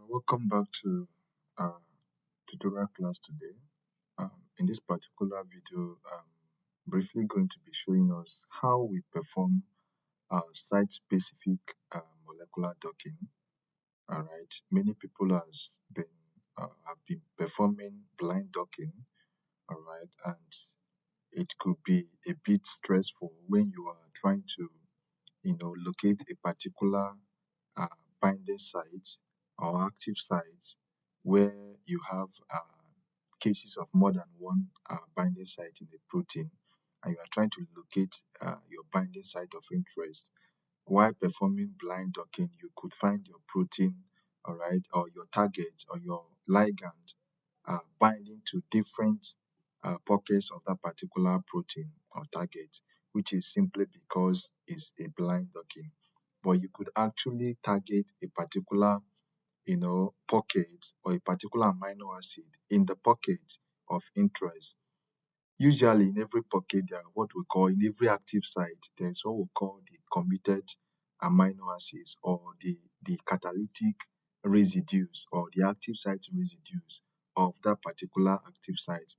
Welcome back to uh, tutorial class today. In this particular video, I'm briefly going to be showing us how we perform site-specific molecular docking. All right, many people have been performing blind docking. All right, and it could be a bit stressful when you are trying to, locate a particular uh, binding sites or active sites where you have cases of more than one binding site in a protein, and you are trying to locate your binding site of interest. While performing blind docking, you could find your protein, all right, or your target or your ligand binding to different pockets of that particular protein or target, which is simply because it's a blind docking. But you could actually target a particular, pocket or a particular amino acid in the pocket of interest. Usually in every pocket, there are what we call, in every active site, there's what we call the committed amino acids, or the catalytic residues, or the active site residues of that particular active site.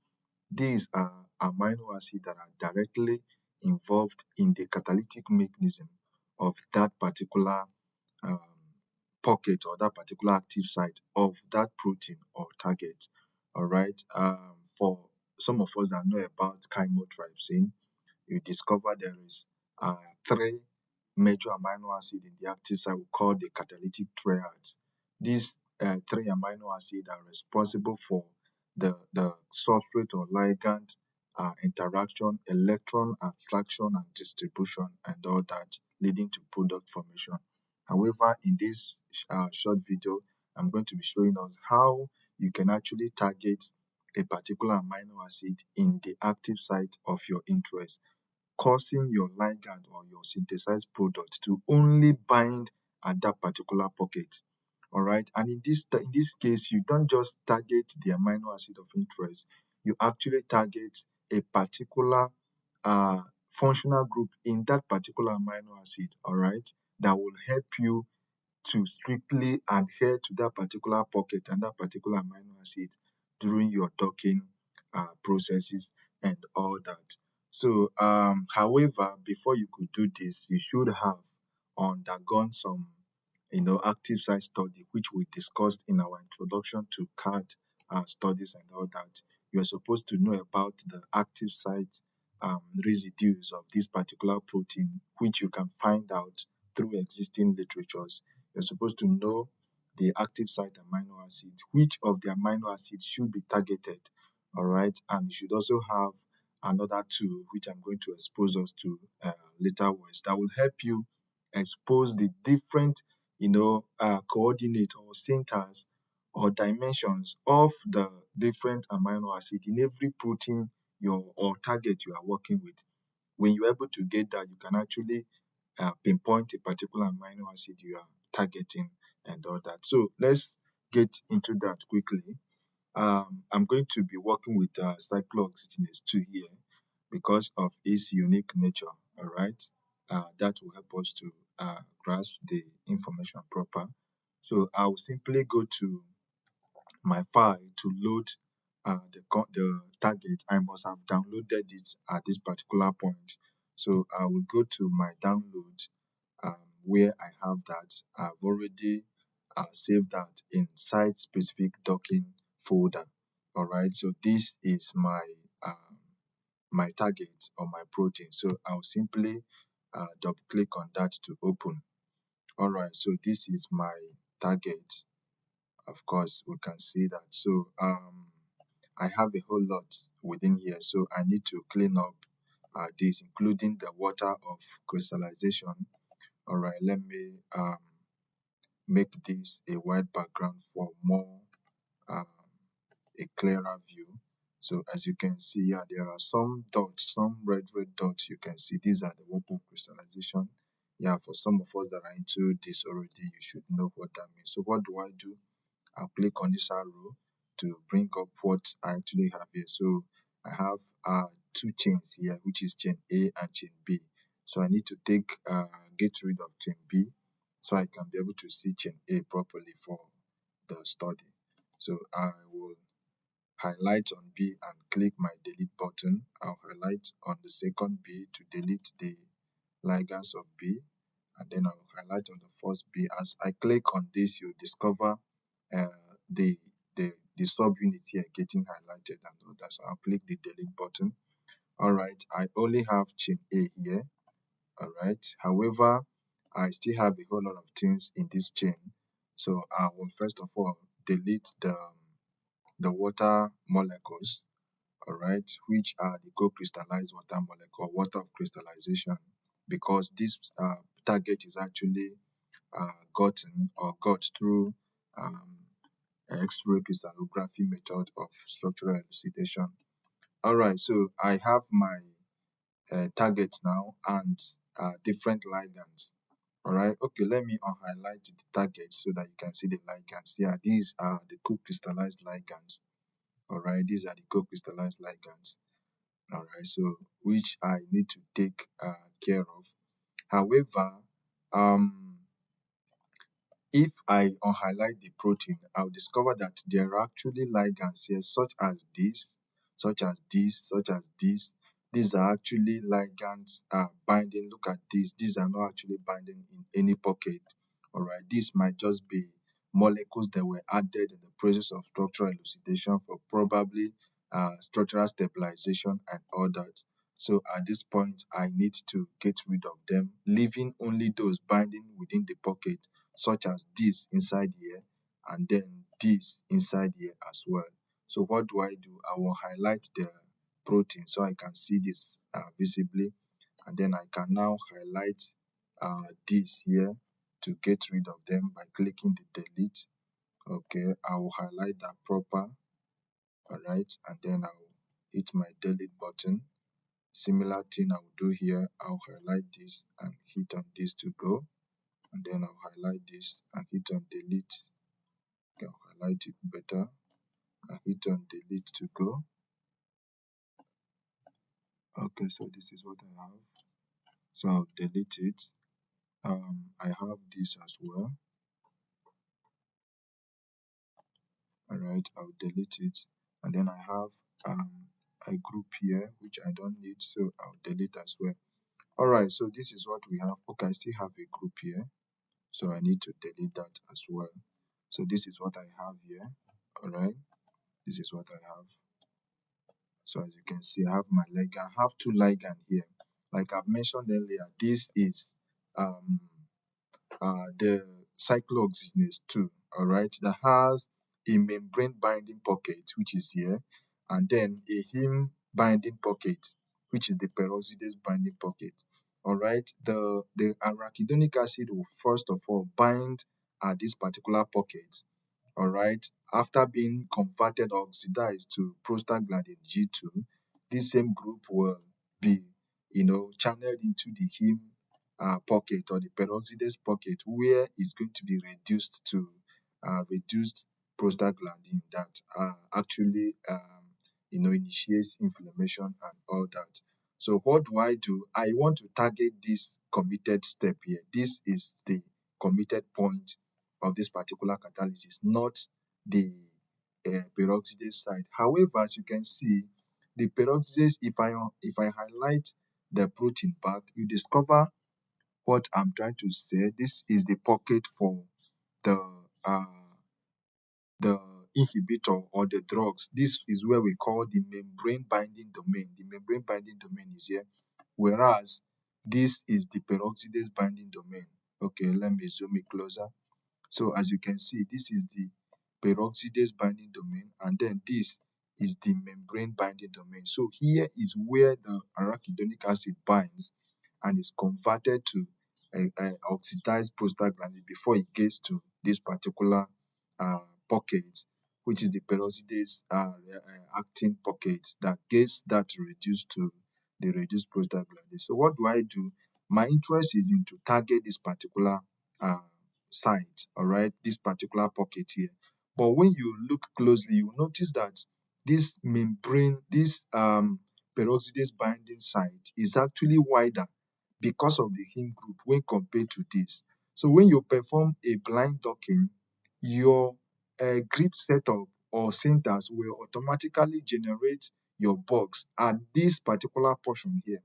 These are amino acids that are directly involved in the catalytic mechanism of that particular um, pocket or that particular active site of that protein or target. All right. For some of us that know about chymotrypsin, you discover there is three major amino acids in the active site we call the catalytic triads. These three amino acids are responsible for the substrate or ligand interaction, electron attraction and distribution, and all that, leading to product formation. However, in this short video, I'm going to be showing us how you can actually target a particular amino acid in the active site of your interest, causing your ligand or your synthesized product to only bind at that particular pocket. All right. And in this case, you don't just target the amino acid of interest, you actually target a particular functional group in that particular amino acid, all right, that will help you to strictly adhere to that particular pocket and that particular amino acid during your docking processes and all that. So, however, before you could do this, you should have undergone some, active site study, which we discussed in our introduction to CAD studies and all that. You are supposed to know about the active site residues of this particular protein, which you can find out through existing literatures. You're supposed to know the active site amino acids, which of the amino acids should be targeted, all right? And you should also have another tool, which I'm going to expose us to later on, that will help you expose the different, coordinate or centers or dimensions of the different amino acid in every protein or target you are working with. When you're able to get that, you can actually pinpoint a particular amino acid you are targeting and all that. So let's get into that quickly. I'm going to be working with cyclooxygenase 2 here because of its unique nature, all right? That will help us to grasp the information proper. So I'll simply go to my file to load the target. I must have downloaded it at this particular point. So I will go to my download where I have that. I've already saved that in site-specific docking folder. All right, so this is my target or my protein. So I'll simply double click on that to open. All right, so this is my target. Of course, we can see that. So I have a whole lot within here, so I need to clean up this, including the water of crystallization. All right, let me make this a white background for more a clearer view. So as you can see here, there are some dots, some red dots you can see. These are the water of crystallization. Yeah, for some of us that are into this already, you should know what that means. So what do I do? I'll click on this arrow to bring up what I actually have here. So I have two chains here, which is chain A and chain B. So I need to get rid of chain B. so I can be able to see chain A properly for the study. So I will highlight on B and click my delete button. I'll highlight on the second B to delete the ligands of B, and then I'll highlight on the first B. As I click on this, you discover uh, the the subunit here getting highlighted and all that. So I'll click the delete button. All right, I only have chain A here. All right, however, I still have a whole lot of things in this chain. So I will first of all delete the water molecules, all right, which are the co-crystallized water molecule, water of crystallization, because this target is actually gotten or got through um, X-ray crystallography method of structural elucidation. All right, so I have my targets now and different ligands. All right, okay, let me highlight the target so that you can see the ligands. Yeah, these are the co-crystallized ligands. All right, these are the co-crystallized ligands. All right, so which I need to take care of. However, um, if I unhighlight the protein, I'll discover that there are actually ligands here, such as this, such as this, such as this. These are actually ligands binding. Look at this. These are not actually binding in any pocket. All right, this might just be molecules that were added in the process of structural elucidation for probably structural stabilization and all that. So at this point, I need to get rid of them, leaving only those binding within the pocket, such as this inside here and then this inside here as well. So what do? I will highlight the protein so I can see this visibly, and then I can now highlight this here to get rid of them by clicking the delete. Okay, I will highlight that proper. All right, and then I will hit my delete button. Similar thing I will do here. I'll highlight this and hit on this to go, and then I'll highlight this and hit on delete. Okay, I'll highlight it better and hit on delete to go. Okay, so this is what I have. So I'll delete it. I have this as well. All right, I'll delete it, and then I have a group here which I don't need, so I'll delete as well. All right, so this is what we have. Okay, I still have a group here, so I need to delete that as well. So this is what I have here. All right, this is what I have. So as you can see, I have my ligand. I have two ligand here. Like I've mentioned earlier, this is um, the cyclooxygenase 2, all right, that has a membrane binding pocket, which is here, and then a heme binding pocket, which is the peroxidase binding pocket. All right, the arachidonic acid will first of all bind at this particular pocket. All right, after being converted or oxidized to prostaglandin G2, this same group will be, channeled into the heme pocket or the peroxidase pocket, where it's going to be reduced to reduced prostaglandin that actually initiates inflammation and all that. So what do? I want to target this committed step here. This is the committed point of this particular catalysis, not the peroxidase side. However, as you can see, the peroxidase, if I highlight the protein back, you discover what I'm trying to say. This is the pocket for the uh, the inhibitor or the drugs. This is where we call the membrane binding domain. The membrane binding domain is here, whereas this is the peroxidase binding domain. Okay, let me zoom it closer. So as you can see, this is the peroxidase binding domain, and then this is the membrane binding domain. So here is where the arachidonic acid binds and is converted to oxidized prostaglandin before it gets to this particular pocket, which is the peroxidase actin pocket that gets that reduced to the reduced prostaglandin. So what do? My interest is in to target this particular site, all right, this particular pocket here. But when you look closely, you notice that this membrane, this peroxidase binding site is actually wider because of the heme group when compared to this. So when you perform a blind docking, your grid setup or syntax will automatically generate your box at this particular portion here.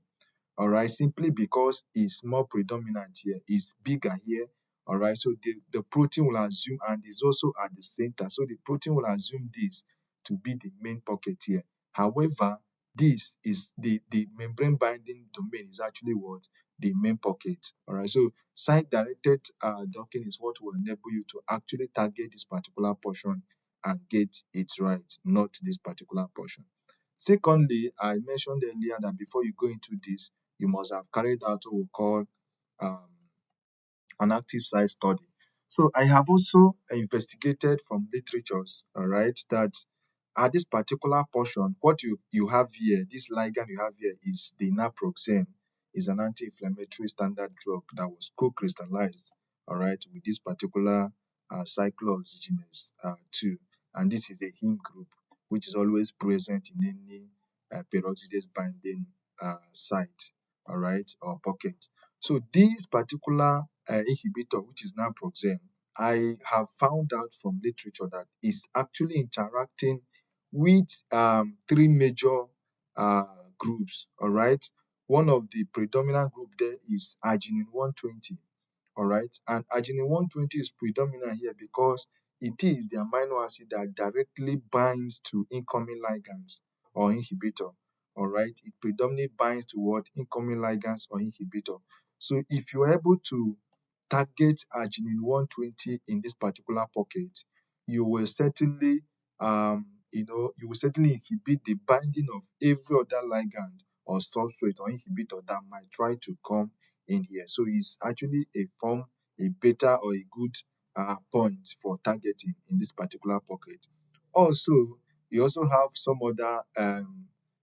All right, simply because it's more predominant here, it's bigger here. All right, so the protein will assume, and it's also at the center, so the protein will assume this to be the main pocket here. However, this is the membrane binding domain is actually what? The main pocket. All right, so site directed docking is what will enable you to actually target this particular portion and get it right, not this particular portion. Secondly, I mentioned earlier that before you go into this, you must have carried out what we call um, an active site study. So I have also investigated from literatures, all right, that at this particular portion, what you have here, this ligand you have here is the naproxen, is an anti-inflammatory standard drug that was co-crystallized, all right, with this particular cyclooxygenase 2, and this is a heme group which is always present in any peroxidase binding site, all right, or pocket. So this particular inhibitor, which is naproxen, I have found out from literature that is actually interacting with three major groups. All right, one of the predominant group there is arginine 120. All right, and arginine 120 is predominant here because it is the amino acid that directly binds to incoming ligands or inhibitor. All right, it predominantly binds to what? Incoming ligands or inhibitor. So if you're able to target arginine 120 in this particular pocket, you will certainly you will certainly inhibit the binding of every other ligand or substrate or inhibitor that might try to come in here. So it's actually a better or a good point for targeting in this particular pocket. Also, you also have some other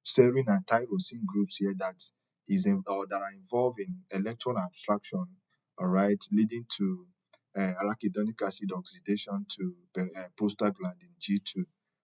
serine and tyrosine groups here that or that are involved in electron abstraction, all right, leading to arachidonic acid oxidation to prostaglandin G2.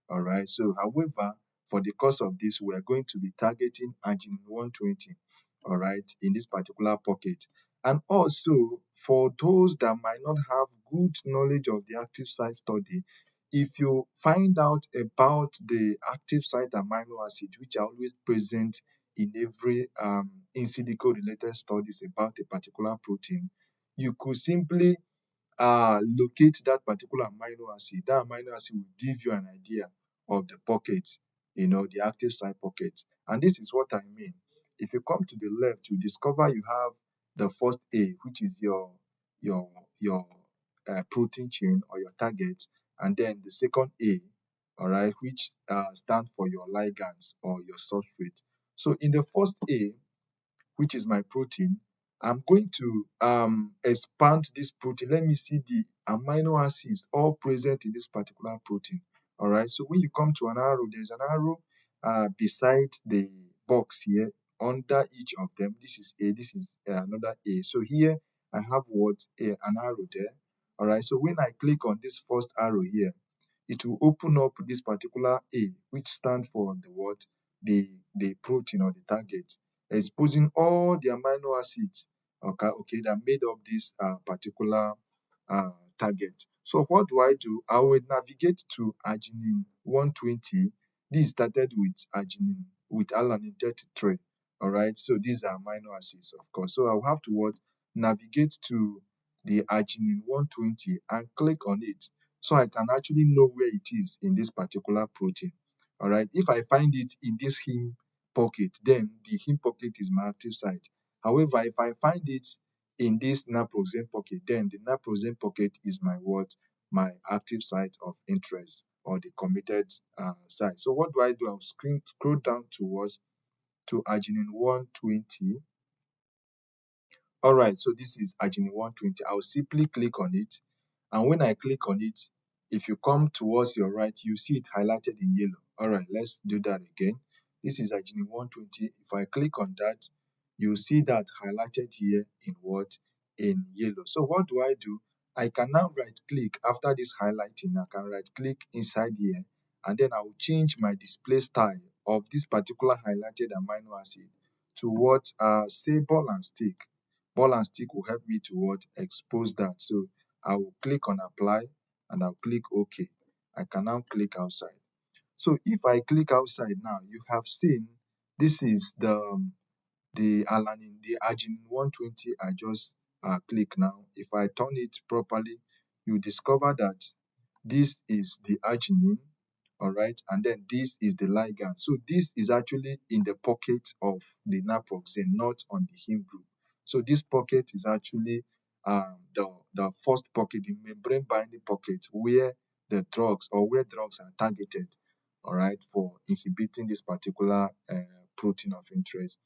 All right. So, however, for the course of this, we are going to be targeting arginine 120, all right, in this particular pocket. And also, for those that might not have good knowledge of the active site study, if you find out about the active site amino acid, which are always present in every in silico related studies about a particular protein, you could simply locate that particular amino acid. That amino acid will give you an idea of the pocket, the active site pocket. And this is what I mean. If you come to the left, you discover you have the first A, which is your your protein chain or your target, and then the second A, all right, which stands for your ligands or your substrate. So in the first A, which is my protein, I'm going to expand this protein. Let me see the amino acids all present in this particular protein. All right. So when you come to an arrow, there's an arrow beside the box here under each of them. This is A, this is another A. So here I have what? An arrow there. All right. So when I click on this first arrow here, it will open up this particular A, which stands for the what? The protein or the target, exposing all the amino acids okay that made up this particular target. So what do? I will navigate to arginine 120. This started with arginine with alanine 33. All right, so these are amino acids, of course. So I'll have to what? Navigate to the arginine 120 and click on it so I can actually know where it is in this particular protein. All right, if I find it in this heme pocket, then the heme pocket is my active site. However, if I find it in this naproxen pocket, then the naproxen pocket is my what? My active site of interest or the committed site. So what do? I'll scroll down towards to arginine 120. All right, so this is arginine 120. I'll simply click on it. And when I click on it, if you come towards your right, you see it highlighted in yellow. All right, let's do that again. This is arginine 120. If I click on that, you see that highlighted here in what? In yellow. So what do? I can now right click after this highlighting. I can right click inside here, and then I will change my display style of this particular highlighted amino acid to what? Say ball and stick. ball and stick will help me to what? Expose that. So I will click on apply and I'll click OK. I can now click outside. So if I click outside now, you have seen this is the alanine, the arginine 120 I just click now. If I turn it properly, you discover that this is the arginine, all right, and then this is the ligand. So this is actually in the pocket of the naproxen, not on the heme group. So this pocket is actually the first pocket, the membrane binding pocket, where the drugs or where drugs are targeted, all right, for inhibiting this particular protein of interest.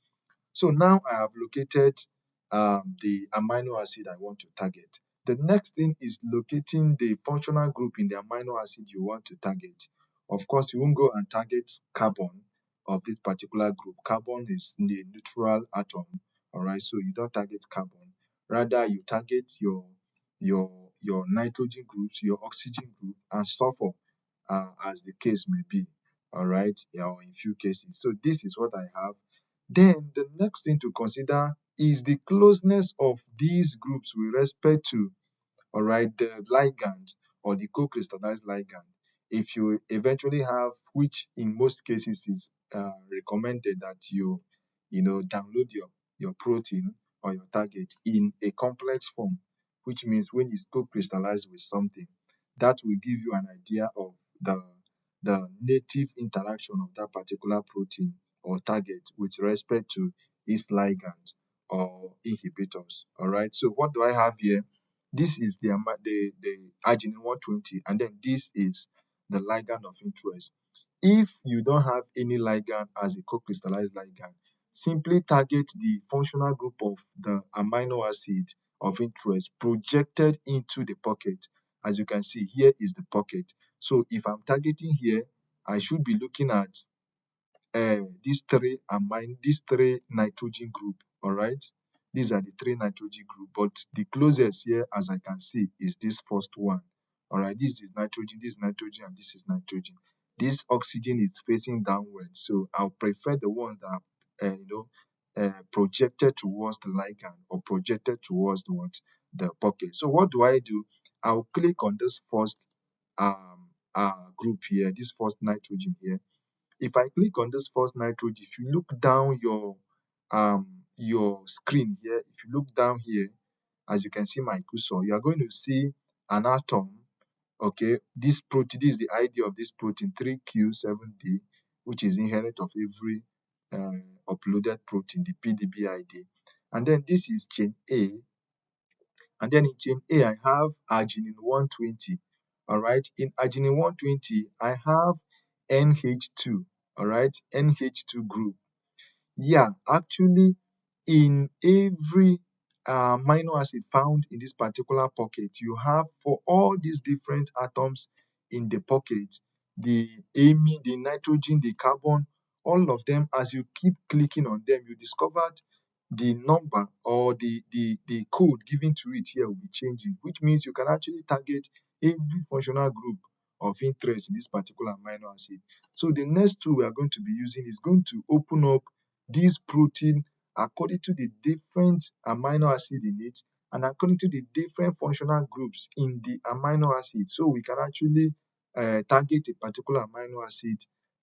So now I have located the amino acid I want to target. The next thing is locating the functional group in the amino acid you want to target. Of course, you won't go and target carbon of this particular group. Carbon is the neutral atom, all right? So you don't target carbon. Rather, you target your nitrogen groups, your oxygen group, and sulfur, as the case may be, all right? Yeah, or in few cases. So this is what I have. Then the next thing to consider is the closeness of these groups with respect to, all right, the ligand or the co-crystallized ligand. If you eventually have, which in most cases is recommended that you download your protein or your target in a complex form, which means when it's co-crystallized with something, that will give you an idea of the native interaction of that particular protein or target with respect to its ligands or inhibitors. All right. So what do I have here? This is the arginine 120, and then this is the ligand of interest. If you don't have any ligand as a co-crystallized ligand, simply target the functional group of the amino acid of interest projected into the pocket. As you can see, here is the pocket. So if I'm targeting here, I should be looking at these three nitrogen group, all right? These are the three nitrogen group, but the closest here, as I can see, is this first one. All right, this is nitrogen, and this is nitrogen. This oxygen is facing downward, so I'll prefer the ones that are, projected towards the ligand or projected towards the pocket. So what do I do? I'll click on this first group here, this first nitrogen here. If I click on this first nitrogen, if you look down your screen here, if you look down here, as you can see my cursor, you are going to see an atom. Okay, this protein, this is the ID of this protein, 3Q7D, which is inherent of every uploaded protein, the PDB ID. And then this is chain A. And then in chain A, I have arginine 120. All right. In arginine 120, I have NH2. All right. NH2 group. Yeah, actually, in every amino acid found in this particular pocket, you have for all these different atoms in the pocket, the amine, the nitrogen, the carbon, all of them, as you keep clicking on them, you discovered the number or the code given to it here will be changing, which means you can actually target every functional group of interest in this particular amino acid. So the next tool we are going to be using is going to open up this protein according to the different amino acid in it and according to the different functional groups in the amino acid. So we can actually target a particular amino acid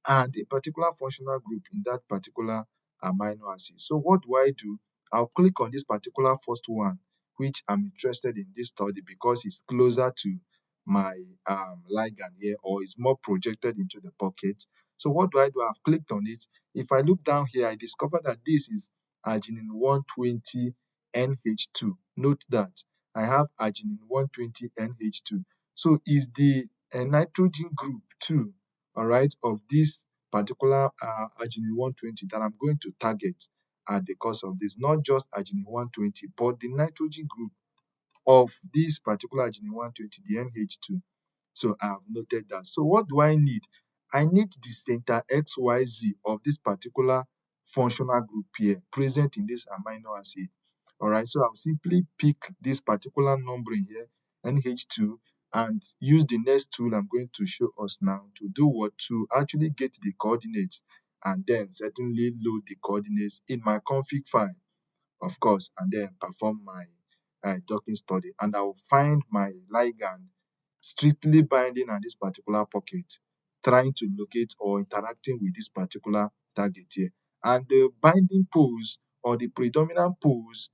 and a particular functional group in that particular amino acid. So what do I do? I'll click on this particular first one, which I'm interested in this study because it's closer to my ligand here, or is more projected into the pocket. So what do? I've clicked on it. If I look down here, I discover that this is arginine 120 NH2. Note that I have arginine 120 NH2. So is the nitrogen group 2, all right, of this particular arginine 120 that I'm going to target at the course of this, not just arginine 120, but the nitrogen group of this particular arginine 120, the NH2. So I have noted that. So what do I need? I need the center XYZ of this particular functional group here present in this amino acid. All right, so I'll simply pick this particular numbering here, NH2, and use the next tool I'm going to show us now to do what? To actually get the coordinates and then certainly load the coordinates in my config file. of course, and then perform my docking study. And I will find my ligand strictly binding on this particular pocket, trying to locate or interacting with this particular target here. And the binding poles or the predominant poles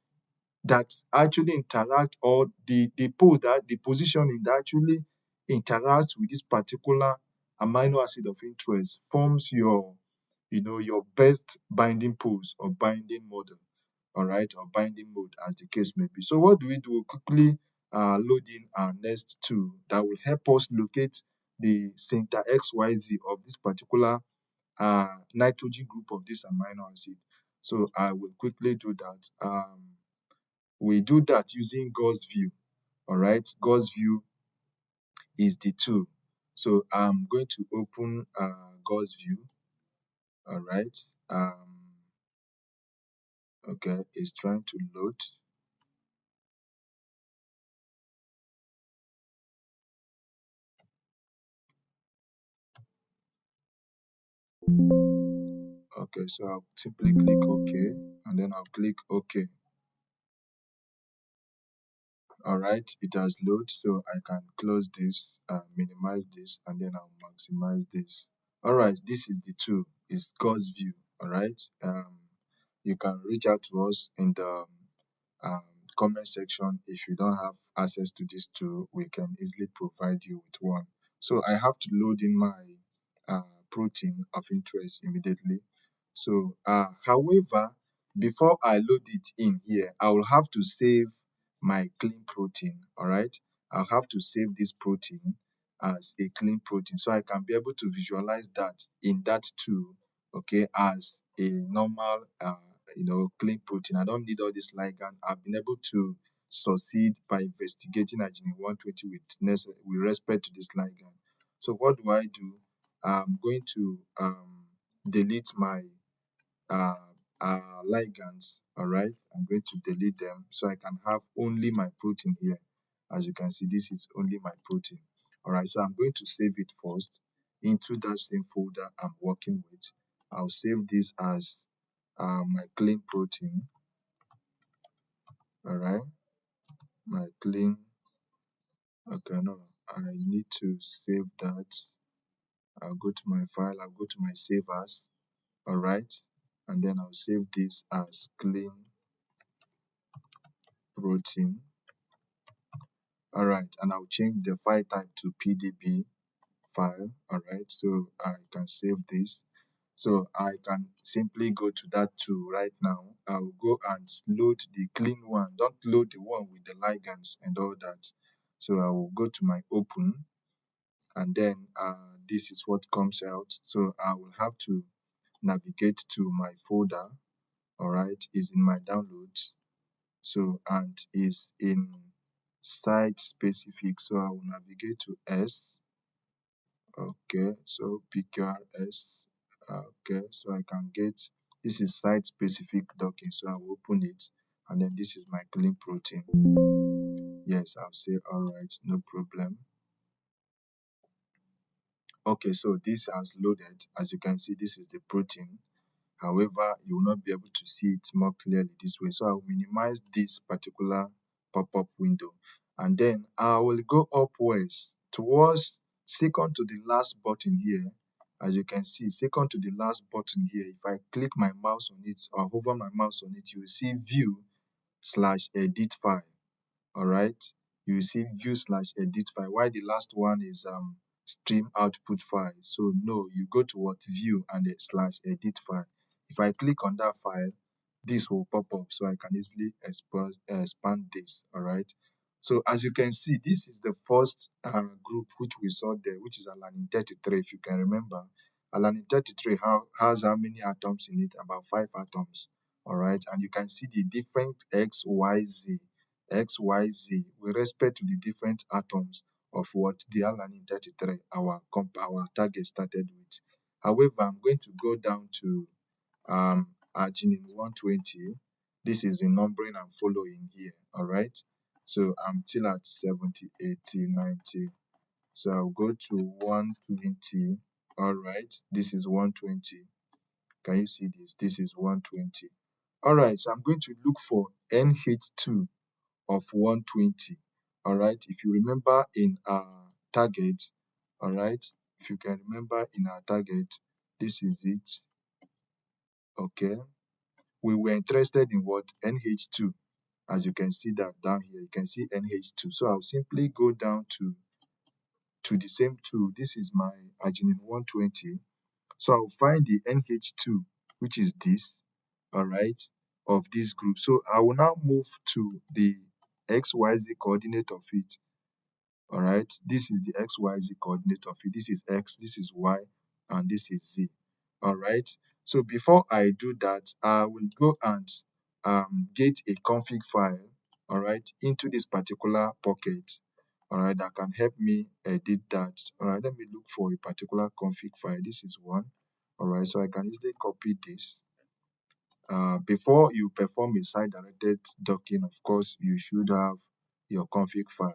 that actually interact, or the pole that the positioning that actually interacts with this particular amino acid of interest forms your your best binding poles or binding model, all right, or binding mode as the case may be. So what do? We'll quickly load in our next tool that will help us locate the center XYZ of this particular nitrogen group of this amino acid. So I will quickly do that. We do that using Gauss view. All right, Gauss view is the tool. So I'm going to open Gauss view. All right. Okay, it's trying to load. Okay, so I'll simply click OK, and then I'll click OK. All right, it has loaded, so I can close this, minimize this, and then I'll maximize this. All right, this is the tool. It's Gauss view. All right, you can reach out to us in the um, comment section. If you don't have access to this tool, we can easily provide you with one. So I have to load in my protein of interest immediately. So however, before I load it in here, I will have to save my clean protein. All right, I'll have to save this protein as a clean protein so I can be able to visualize that in that tool, okay, as a normal clean protein. I don't need all this ligand. I've been able to succeed by investigating arginine 120 with respect to this ligand. So what do? I'm going to delete my uh, ligands. All right, I'm going to delete them so I can have only my protein here. As you can see, this is only my protein. All right, so I'm going to save it first into that same folder I'm working with. I'll save this as my clean protein. All right, my clean. Okay, no, I need to save that. I'll go to my file. I'll go to my save as. All right, and then I'll save this as clean protein. All right, and I'll change the file type to pdb file. All right, so I can save this. So I can simply go to that tool right now. I'll go and load the clean one. Don't load the one with the ligands and all that. So I will go to my open, and then this is what comes out. So I will have to navigate to my folder. All right, is in my downloads. So and is in site specific. So I will navigate to S. Okay, so PQRS. Okay, so I can get, this is site specific docking. So I will open it, and then this is my clean protein. Yes, I'll say all right, no problem. Okay, so this has loaded. As you can see, this is the protein. However, you will not be able to see it more clearly this way. So I will minimize this particular pop-up window, and then I will go upwards towards second to the last button here. As you can see, second to the last button here, if I click my mouse on it or hover my mouse on it, you will see view/edit file. All right, you will see view/edit file, while the last one is stream output file. So no, you go to what, view and the /edit file. If I click on that file, this will pop up, so I can easily expand this. All right, so as you can see, this is the first group which we saw there, which is alanine 33. If you can remember, alanine 33 has how many atoms in it? About 5 atoms. All right, and you can see the different XYZ with respect to the different atoms of what the alanine 33 our target started with. However, I'm going to go down to arginine 120. This is the numbering I'm following here. All right, so I'm still at 70, 80, 90. So I'll go to 120. All right, this is 120. Can you see this? This is 120. All right, so I'm going to look for NH2 of 120. All right, if you remember in our target, all right, if you can remember in our target, this is it. Okay, we were interested in what? NH2. As you can see that down here, you can see NH2. So I'll simply go down to the same tool. This is my arginine 120. So I'll find the NH2, which is this, all right, of this group. So I will now move to the XYZ coordinate of it. All right, this is the XYZ coordinate of it. This is X, this is Y, and this is Z. All right, so before I do that, I will go and get a config file, all right, into this particular pocket, all right, that can help me edit that. All right, let me look for a particular config file. This is one. All right, so I can easily copy this. Before you perform a site-directed docking, of course, you should have your config file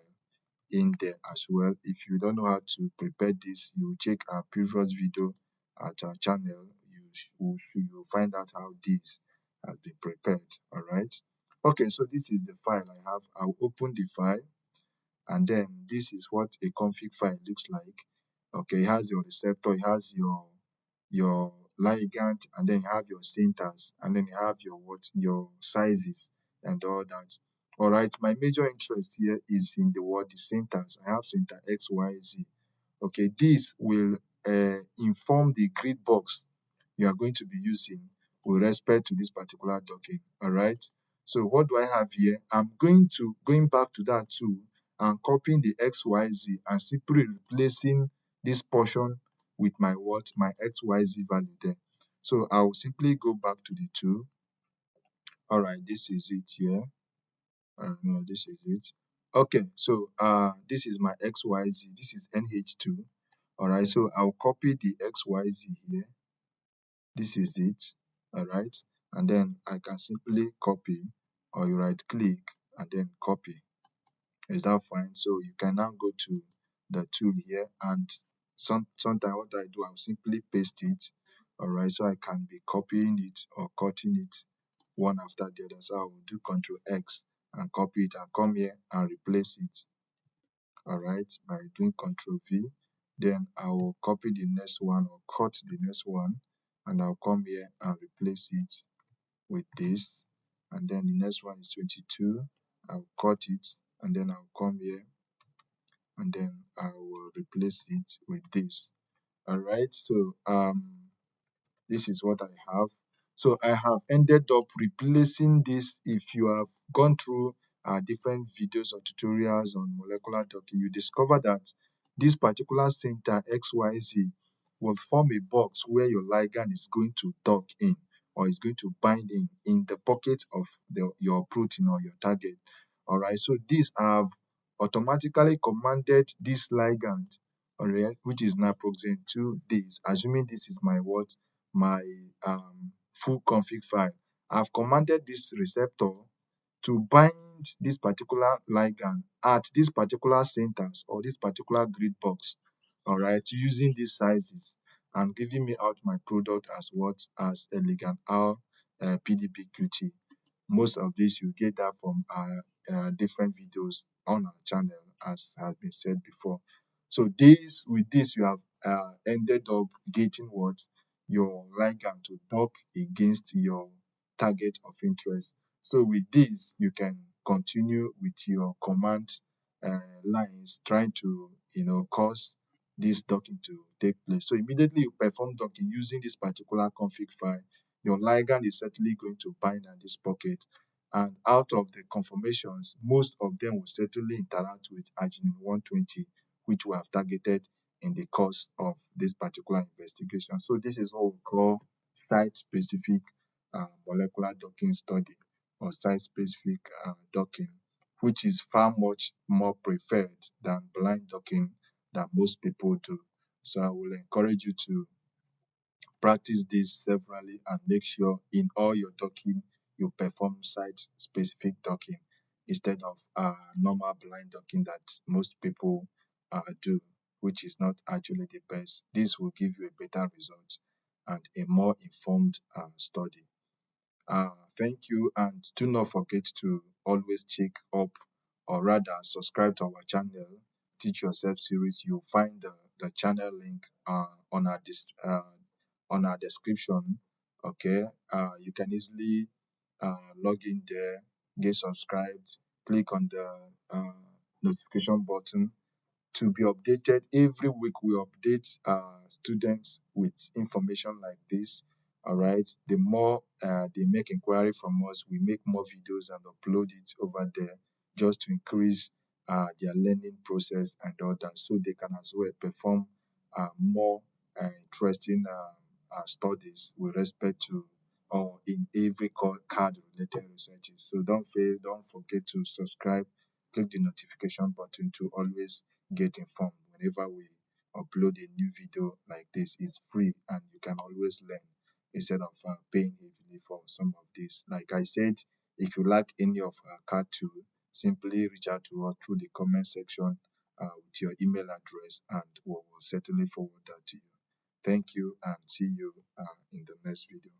in there as well. If you don't know how to prepare this, you check our previous video at our channel. You'll find out how this has been prepared. All right. Okay, so this is the file I have. I'll open the file, and then this is what a config file looks like. Okay, it has your receptor, it has your ligand, and then you have your syntax, and then you have your sizes and all that. All right, my major interest here is in the syntax. I have syntax XYZ. Okay, this will inform the grid box you are going to be using with respect to this particular docking. All right, so what do I have here? I'm going back to that tool and copying the XYZ and simply replacing this portion with my XYZ value there. So I'll simply go back to the tool. All right, this is it here. No, this is it. Okay, so this is my XYZ. This is NH2. All right, so I'll copy the XYZ here. This is it. All right, and then I can simply copy, or you right click and then copy. Is that fine? So you can now go to the tool here, and sometimes what I do, I'll simply paste it. All right, so I can be copying it or cutting it one after the other. So I will do Control X and copy it and come here and replace it. All right, by doing Control V. Then I will copy the next one or cut the next one, and I'll come here and replace it with this. And then the next one is 22. I'll cut it, and then I'll come here and then I will replace it with this. All right, so this is what I have. So I have ended up replacing this. If you have gone through different videos or tutorials on molecular docking, you discover that this particular center XYZ will form a box where your ligand is going to dock in, or is going to bind in the pocket of your protein or your target. All right, so these have automatically commanded this ligand, all right, which is naproxen to this, assuming this is my full config file. I've commanded this receptor to bind this particular ligand at this particular syntax or this particular grid box, all right, using these sizes and giving me out my product as a ligand R PDBQT. Most of this you get that from our different videos on our channel, as has been said before. So with this you have ended up getting your ligand to dock against your target of interest. So with this you can continue with your command lines, trying to cause this docking to take place. So immediately you perform docking using this particular config file, your ligand is certainly going to bind at this pocket, and out of the conformations, most of them will certainly interact with arginine 120, which we have targeted in the course of this particular investigation. So this is what we call site-specific molecular docking study, or site-specific docking, which is far much more preferred than blind docking that most people do. So I will encourage you to practice this severally and make sure in all your docking you perform site-specific docking instead of normal blind docking that most people do, which is not actually the best. This will give you a better result and a more informed study. Thank you, and do not forget to always check up, or rather subscribe to our channel, Teach Yourself series. You'll find the channel link on our description. Okay, you can easily log in there, get subscribed, click on the notification button to be updated. Every week we update students with information like this. All right, the more they make inquiry from us, we make more videos and upload it over there, just to increase their learning process and all that, so they can as well perform more interesting studies with respect to, or in every card related researches. So don't forget to subscribe, click the notification button to always get informed whenever we upload a new video like this. It's free and you can always learn instead of paying heavily for some of this. Like I said, if you like any of our card tool, simply reach out to us through the comment section with your email address, and we will certainly forward that to you. Thank you, and see you in the next video.